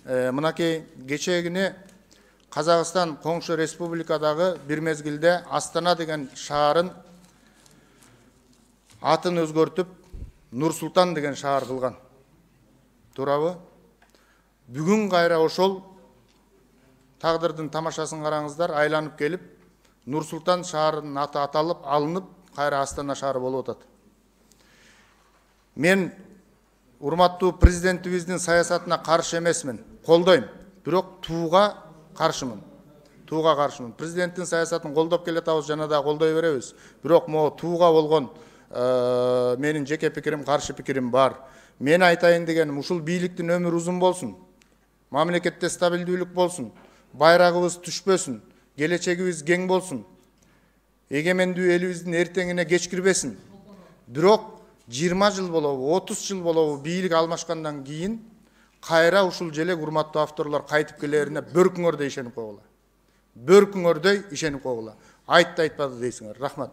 Мынакей кечегине Қазақстан коңшу республикадагы бир мезгилде Астана деген шаарын атын өзгөртүп Нур Султан деген шаар кылган. Туурабы? Бүгүн кайра ошол тагдырдын тамашасын караңыздар, айланып келип, Нур Султан шаарынын аты аталып, алынып, кайра Астана шаары болуп атат. Мен урматтуу президентибиздин саясатына каршы эмесмин, колдойм. Бирок тууга каршымын. Президенттин саясатын колдоп келатабыз, жана да колдой беребиз. Бирок могу тууга болгон менин жеке пикирим, каршы пикирим бар. Мен айтайын дегеним, ушул бийликтин өмүрү узун болсун. Мамлекетте стабилдүүлүк болсун. Байрагыбыз түшпөсүн. Келечегибиз кең болсун. Эгемендүү элибиздин эртеңине кеч кирбесин. Бирок 20 жыл болобу, 30 жыл болобу бийлик алмашкандан кийин кайра ушул желек урматтуу авторлор кайтып келерине бөркүңөрдөй ишенип койгула. Айтты айтпады дейсиңер. Рахмат.